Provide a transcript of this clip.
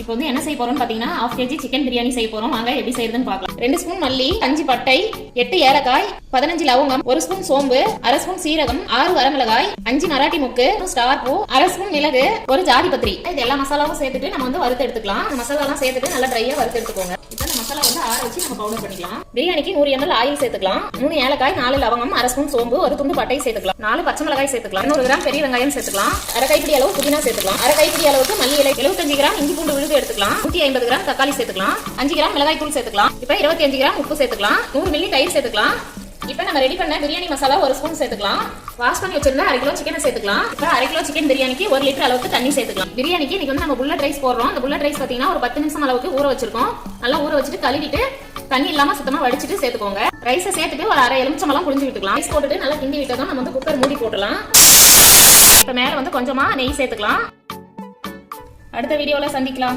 இப்போ வந்து என்ன செய்ய போறோம்னு பாத்தீங்கன்னா 1/2 kg சிக்கன் பிரியாணி செய்ய போறோம். வாங்க எப்படி செய்யறதுன்னு பார்க்கலாம். 2 ஸ்பூன் மல்லி, 5 பட்டை, 8 ஏலக்காய், 15 லவங்கம், 1 ஸ்பூன் சோம்பு, 1/2 ஸ்பூன் சீரகம், 6 வரமிளகாய், 5 மராட்டி முக்கு, ஸ்டார் பூ, 1/2 ஸ்பூன் மிளகு, 1 ஜாதி பத்திரி. இது எல்லா மசாலாவும் சேர்த்துட்டு நம்ம வந்து வறுத்து எடுத்துக்கலாம். இந்த மசாலாலாம் சேர்த்துட்டு நல்லா ட்ரையா வறுத்து எடுத்துக்கோங்க. இப்போ இந்த மசாலா வந்து ஆற வச்சு நம்ம பவுடர் பண்ணிக்கலாம். பிரியாணிக்கு 100 ml ஆயில் சேர்த்துக்கலாம். 3 ஏலக்காய், 4 லவங்கம், 1/2 ஸ்பூன் சோம்பு, 1 துண்டு பட்டை சேர்த்துக்கலாம். 4 பச்சை மிளகாய் சேர்த்துக்கலாம். 100 கிராம் பெரிய வெங்காயம் சேர்த்துக்கலாம். 1/2 கைப்பிடி அளவு புதினா சேர்த்துக்கலாம். 1/2 கைப்பிடி அளவுக்கு மல்லி இலை, 75 கிராம் இஞ்சி பூண்டு விழுது எடுத்துக்கலாம். 150 கிராம் தக்காளி சேர்த்துக்கலாம். 5 கிராம் மிளகாய் தூள் சேர்த்துக்கலாம். இப்போ 25 கிராம் உப்பு சேர்த்துக்கலாம். 100 மில்லி தயிர் சேர்த்துக்கலாம். இப்போ நம்ம ரெடி பண்ண பிரியாணி மசாலா 1 ஸ்பூன் சேர்த்துக்கலாம். வாஷ் பண்ணி வச்சிருந்தா 1/2 கிலோ சிக்கனை சேர்த்துக்கலாம். இப்போ 1/2 கிலோ சிக்கன் பிரியாணிக்கு 1 லிட்டர் அளவுக்கு தண்ணி சேர்த்துக்கலாம். பிரியாணிக்கு இன்னைக்கு வந்து நம்ம புல்லட் ரைஸ் போடுறோம். அந்த புல்லட் ரைஸ் பாத்தீங்கன்னா ஒரு 10 நிமிஷம் அளவுக்கு ஊற வச்சிருக்கோம். நல்லா ஊற வச்சுட்டு கழுவிட்டு தண்ணி இல்லாம சுத்தமா வடிச்சிட்டு சேர்த்துக்கோங்க. ரைஸை சேர்த்துட்டு ஒரு 1/2 எலுமிச்சம்பழம் புழிஞ்சு விட்டுக்கலாம். ரைஸ் போட்டுட்டு நல்லா கிண்டி விட்டதும் நம்ம வந்து குக்கர் மூடி போடலாம். இப்போ மேல வந்து கொஞ்சமா நெய் சேர்த்துக்கலாம். அடுத்த வீடியோல சந்திக்கலாம்.